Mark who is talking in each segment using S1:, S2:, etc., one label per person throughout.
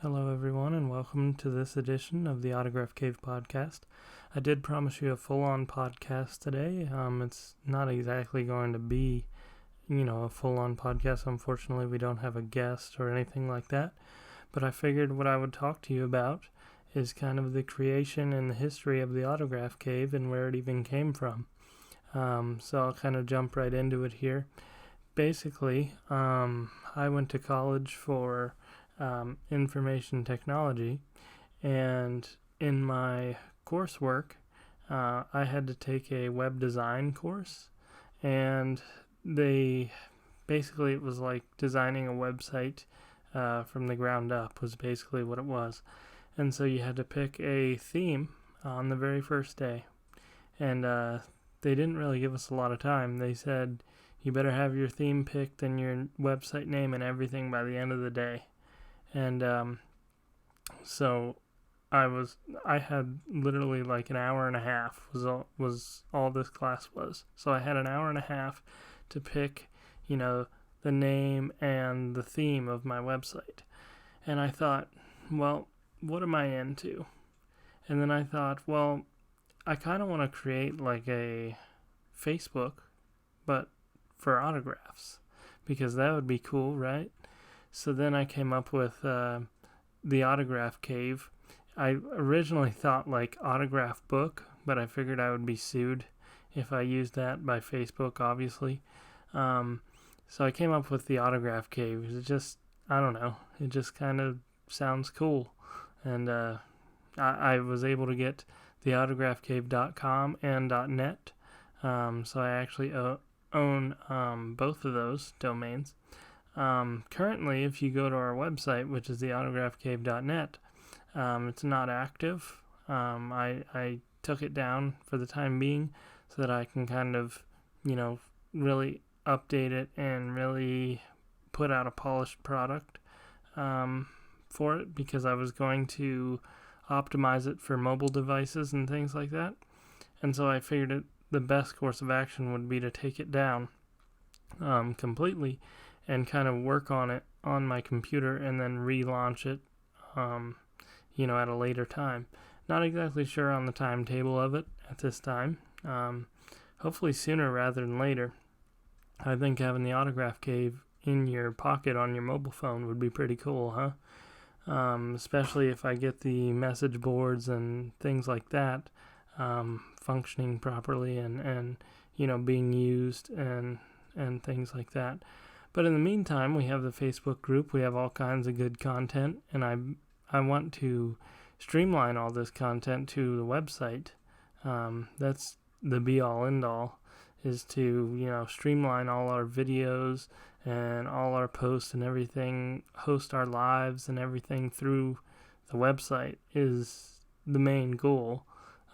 S1: Hello, everyone, and welcome to this edition of the Autograph Cave podcast. I did promise you a full-on podcast today. It's not exactly going to be, a full-on podcast. Unfortunately, we don't have a guest or anything like that. But I figured what I would talk to you about is kind of the creation and the history of the Autograph Cave and where it even came from. So I'll kind of jump right into it here. Basically, I went to college for information technology, and in my coursework, I had to take a web design course, and it was like designing a website from the ground up was basically what it was. And so you had to pick a theme on the very first day, and they didn't really give us a lot of time. They said you better have your theme picked and your website name and everything by the end of the day. And so I had literally like an hour and a half was all this class was. So I had an hour and a half to pick, the name and the theme of my website. And I thought, well, what am I into? And then I thought, well, I kind of want to create like a Facebook, but for autographs, because that would be cool, right? So then I came up with the Autograph Cave. I originally thought like autograph book, but I figured I would be sued if I used that by Facebook, obviously. So I came up with the Autograph Cave. I don't know, it just kind of sounds cool. And I was able to get the autographcave.com and .net. So I actually own both of those domains. Currently, if you go to our website, which is theautographcave.net, it's not active. I took it down for the time being so that I can kind of, really update it and really put out a polished product for it, because I was going to optimize it for mobile devices and things like that. And so I figured the best course of action would be to take it down completely and kind of work on it on my computer and then relaunch it, at a later time. Not exactly sure on the timetable of it at this time. Hopefully sooner rather than later. I think having the Autograph Cave in your pocket on your mobile phone would be pretty cool, huh? Especially if I get the message boards and things like that functioning properly and being used and things like that. But in the meantime, we have the Facebook group. We have all kinds of good content, and I want to streamline all this content to the website. That's the be-all, end-all, is to, streamline all our videos and all our posts and everything, host our lives and everything through the website is the main goal.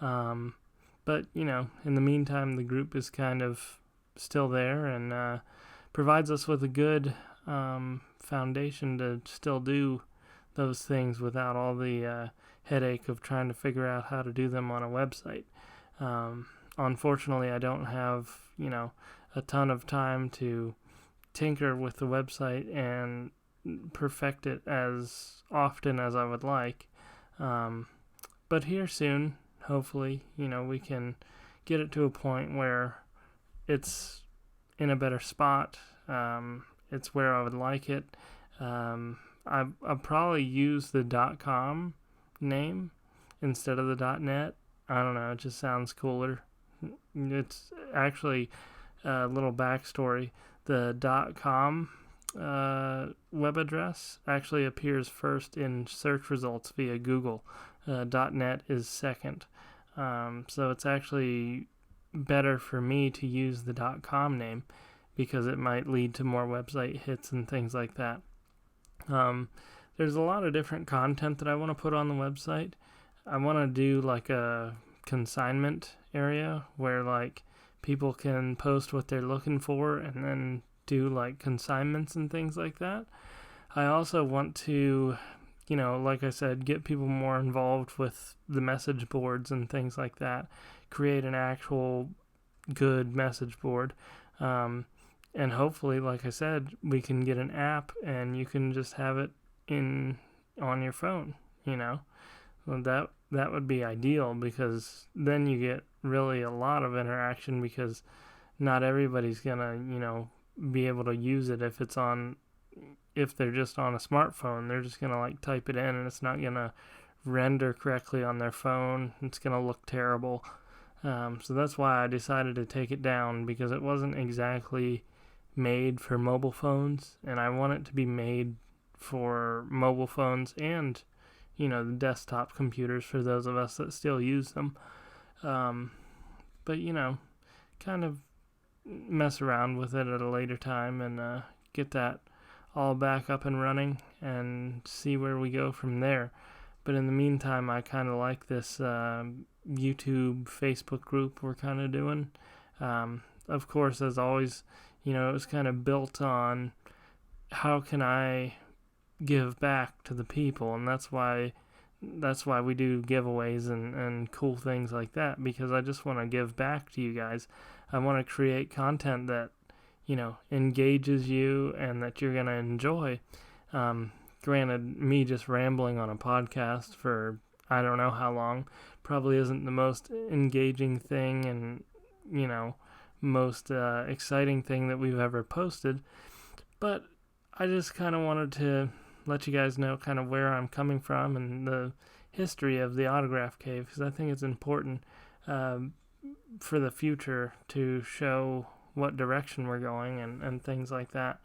S1: But, in the meantime, the group is kind of still there and provides us with a good foundation to still do those things without all the headache of trying to figure out how to do them on a website. Unfortunately, I don't have, a ton of time to tinker with the website and perfect it as often as I would like. But here soon, hopefully, we can get it to a point where it's in a better spot. It's where I would like it. I'll probably use the .com name instead of the .net. I don't know, it just sounds cooler. It's actually a little backstory. The .com web address actually appears first in search results via Google. .net is second. So it's actually better for me to use the .com name because it might lead to more website hits and things like that. There's a lot of different content that I want to put on the website. I want to do like a consignment area where like people can post what they're looking for and then do like consignments and things like that. I also want to, like I said, get people more involved with the message boards and things like that. Create an actual good message board. And hopefully, like I said, we can get an app and you can just have it in on your phone, you know. Well, that would be ideal, because then you get really a lot of interaction, because not everybody's gonna, be able to use it if they're just on a smartphone. They're just gonna like type it in, and it's not gonna render correctly on their phone. It's gonna look terrible. So that's why I decided to take it down, because it wasn't exactly made for mobile phones, and I want it to be made for mobile phones and, the desktop computers for those of us that still use them. But, kind of mess around with it at a later time and get that all back up and running and see where we go from there. But in the meantime, I kind of like this YouTube, Facebook group we're kind of doing. Of course, as always, it was kind of built on how can I give back to the people, and that's why we do giveaways and cool things like that, because I just want to give back to you guys. I want to create content that, engages you and that you're going to enjoy. Granted, me just rambling on a podcast for I don't know how long probably isn't the most engaging thing and, most exciting thing that we've ever posted. But I just kind of wanted to let you guys know kind of where I'm coming from and the history of the Autograph Cave, because I think it's important for the future to show what direction we're going and things like that.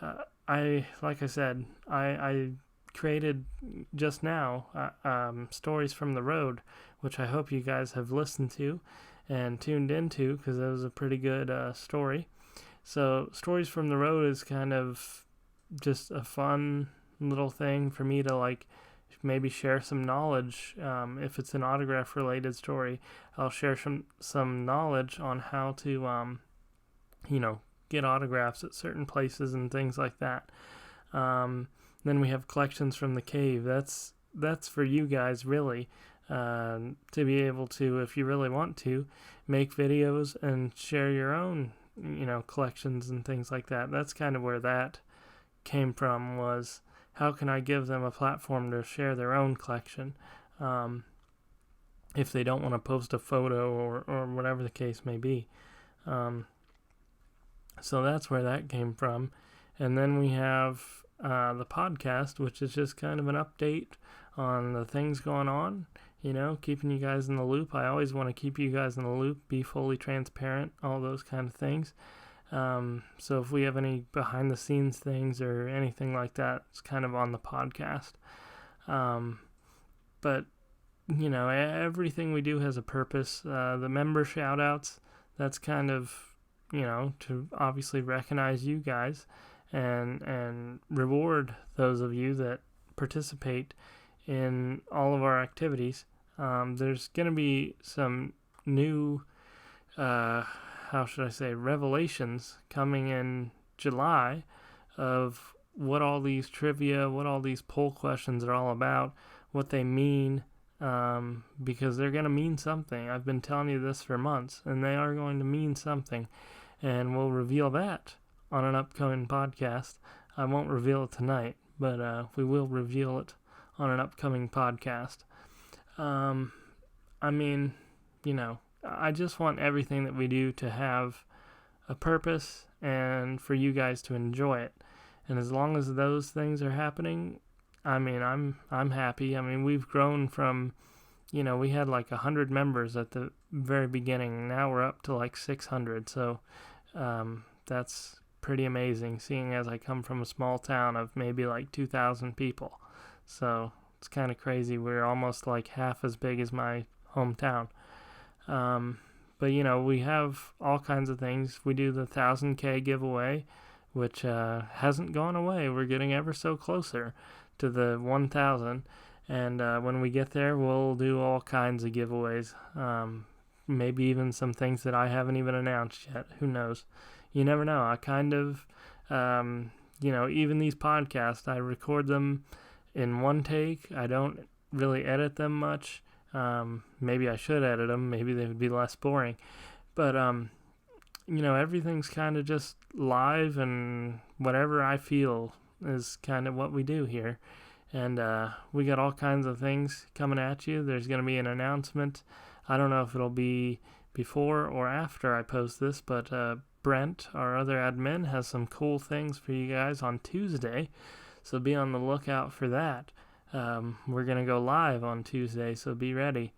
S1: Like I said, I created just now Stories from the Road, which I hope you guys have listened to and tuned into, because it was a pretty good story. So Stories from the Road is kind of just a fun little thing for me to like maybe share some knowledge. If it's an autograph related story, I'll share some knowledge on how to get autographs at certain places and things like that. Then we have Collections from the Cave. That's for you guys, really, to be able to, if you really want to, make videos and share your own, collections and things like that. That's kind of where that came from, was how can I give them a platform to share their own collection, if they don't want to post a photo or whatever the case may be. So that's where that came from. And then we have the podcast, which is just kind of an update on the things going on, keeping you guys in the loop. I always want to keep you guys in the loop, be fully transparent, all those kind of things. So if we have any behind the scenes things or anything like that, it's kind of on the podcast. But, everything we do has a purpose. The member shout outs, that's kind of, to obviously recognize you guys and reward those of you that participate in all of our activities. There's going to be some new, revelations coming in July of what all these trivia, what all these poll questions are all about, what they mean, because they're going to mean something. I've been telling you this for months, and they are going to mean something, and we'll reveal that on an upcoming podcast. I won't reveal it tonight, but we will reveal it on an upcoming podcast. I just want everything that we do to have a purpose and for you guys to enjoy it. And as long as those things are happening, I'm happy. We've grown from, we had like 100 members at the very beginning. Now we're up to like 600. So that's pretty amazing, seeing as I come from a small town of maybe like 2,000 people. So it's kind of crazy. We're almost like half as big as my hometown. But we have all kinds of things. We do the 1,000K giveaway, which hasn't gone away. We're getting ever so closer to the 1,000. And when we get there, we'll do all kinds of giveaways. Maybe even some things that I haven't even announced yet. Who knows? You never know. I kind of, even these podcasts, I record them in one take. I don't really edit them much. Maybe I should edit them. Maybe they would be less boring. But, everything's kind of just live, and whatever I feel is kind of what we do here. And we got all kinds of things coming at you. There's going to be an announcement. I don't know if it'll be before or after I post this, but Brent, our other admin, has some cool things for you guys on Tuesday. So be on the lookout for that. We're going to go live on Tuesday, so be ready.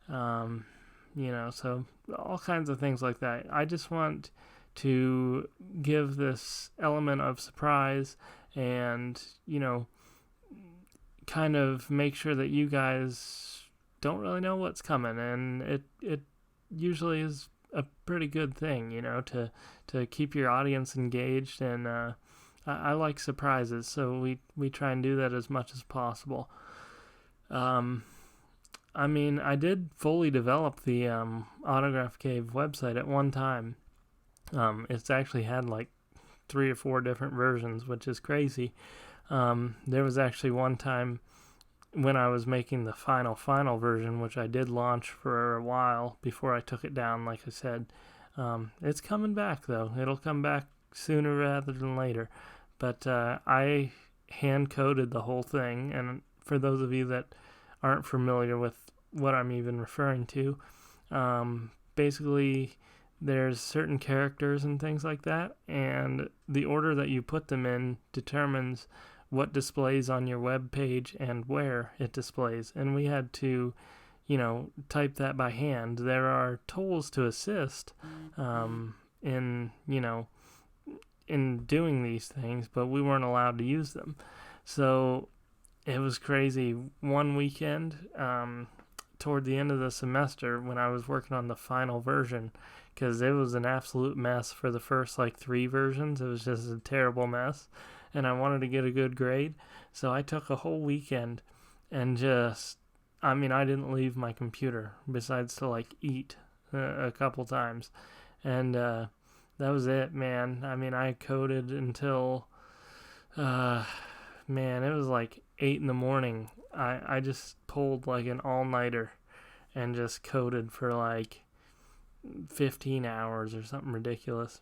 S1: So all kinds of things like that. I just want to give this element of surprise and, kind of make sure that you guys don't really know what's coming. And it usually is a pretty good thing, to keep your audience engaged. And I like surprises, so we try and do that as much as possible. I did fully develop the Autograph Cave website at one time. It's actually had like 3 or 4 different versions, which is crazy. There was actually one time when I was making the final version, which I did launch for a while before I took it down, like I said. It's coming back, though. It'll come back sooner rather than later. But I hand-coded the whole thing, and for those of you that aren't familiar with what I'm even referring to, basically there's certain characters and things like that, and the order that you put them in determines what displays on your web page and where it displays. And we had to, type that by hand. There are tools to assist in doing these things, but we weren't allowed to use them. So it was crazy. One weekend, toward the end of the semester, when I was working on the final version, because it was an absolute mess for the first 3 versions. It was just a terrible mess, and I wanted to get a good grade, so I took a whole weekend and I didn't leave my computer besides to eat a couple times, and that was it, man. I coded until it was 8 in the morning. I just pulled an all-nighter and just coded for 15 hours or something ridiculous.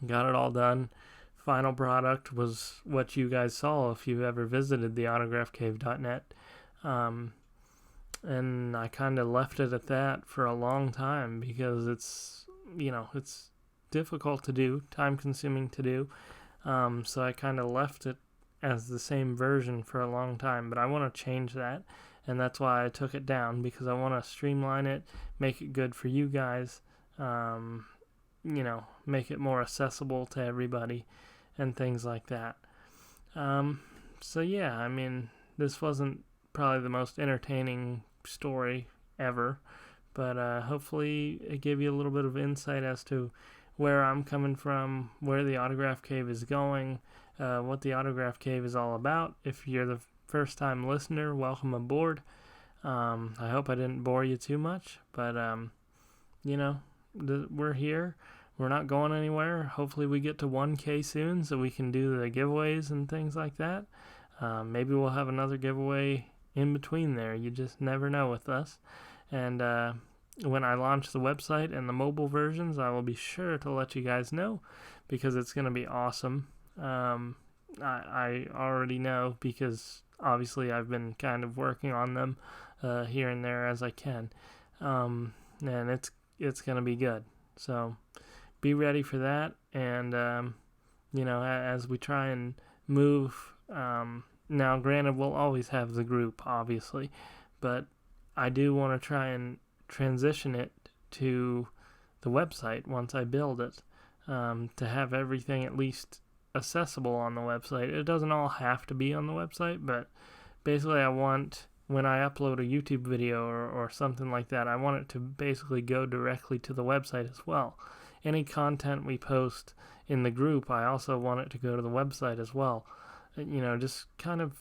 S1: Got it all done. Final product was what you guys saw if you ever visited the autographcave.net. And I kind of left it at that for a long time because it's difficult to do, time-consuming to do. So I kind of left it as the same version for a long time, but I want to change that, and that's why I took it down, because I want to streamline it, make it good for you guys, make it more accessible to everybody, and things like that. This wasn't probably the most entertaining story ever, but hopefully it gave you a little bit of insight as to where I'm coming from, where the Autograph Cave is going, what the Autograph Cave is all about. If you're the first time listener, welcome aboard. I hope I didn't bore you too much, but we're here. We're not going anywhere. Hopefully we get to 1K soon so we can do the giveaways and things like that. Maybe we'll have another giveaway in between there. You just never know with us. And when I launch the website and the mobile versions, I will be sure to let you guys know, because it's going to be awesome. I already know, because obviously I've been kind of working on them here and there as I can, and it's going to be good. So be ready for that, and as we try and move. Now, granted, we'll always have the group, obviously, but I do want to try and transition it to the website once I build it, to have everything at least accessible on the website. It doesn't all have to be on the website, but basically I want, when I upload a YouTube video or something like that, I want it to basically go directly to the website as well. Any content we post in the group, I also want it to go to the website as well. Just kind of,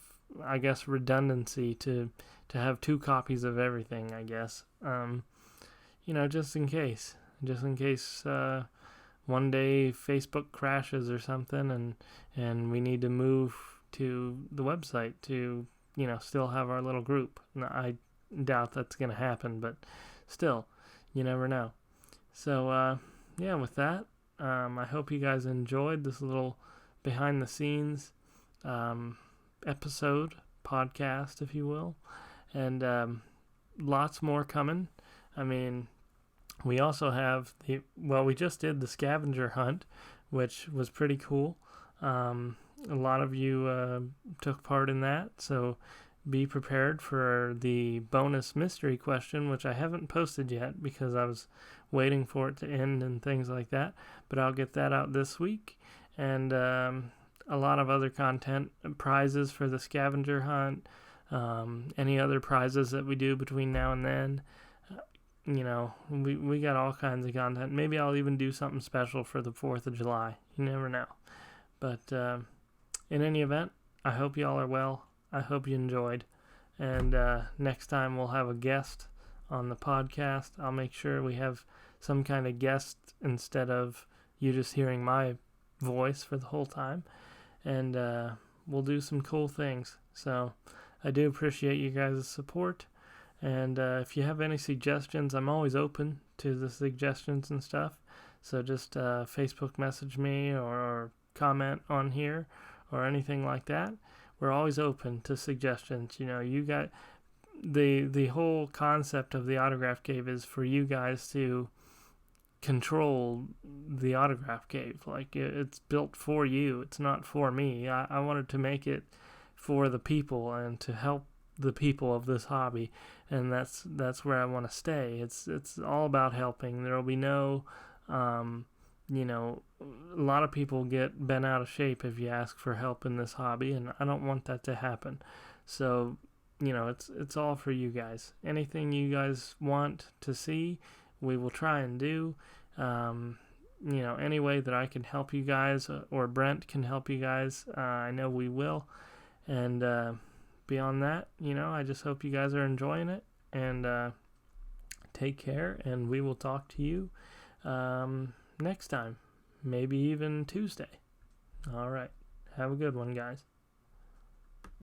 S1: I guess, redundancy to have 2 copies of everything, I guess. Just in case. One day Facebook crashes or something, and we need to move to the website to, still have our little group. Now, I doubt that's going to happen, but still, you never know. So, with that, I hope you guys enjoyed this little behind the scenes episode podcast, if you will. And lots more coming. I mean, we also have we just did the scavenger hunt, which was pretty cool. A lot of you took part in that, so be prepared for the bonus mystery question, which I haven't posted yet because I was waiting for it to end and things like that, but I'll get that out this week. And a lot of other content, prizes for the scavenger hunt, any other prizes that we do between now and then. We got all kinds of content. Maybe I'll even do something special for the 4th of July. You never know. But in any event, I hope y'all are well. I hope you enjoyed. And next time we'll have a guest on the podcast. I'll make sure we have some kind of guest instead of you just hearing my voice for the whole time. And we'll do some cool things. So I do appreciate you guys' support. And if you have any suggestions, I'm always open to the suggestions and stuff. So just Facebook message me or comment on here or anything like that. We're always open to suggestions. You got the whole concept of the Autograph Cave is for you guys to control the Autograph Cave. Like, it's built for you. It's not for me. I wanted to make it for the people and to help the people of this hobby, and that's where I want to stay. It's all about helping. There will be no a lot of people get bent out of shape if you ask for help in this hobby, and I don't want that to happen. So, it's all for you guys. Anything you guys want to see, we will try and do. Any way that I can help you guys or Brent can help you guys, I know we will. And beyond that, I just hope you guys are enjoying it. And take care, and we will talk to you next time. Maybe even Tuesday. All right. Have a good one, guys.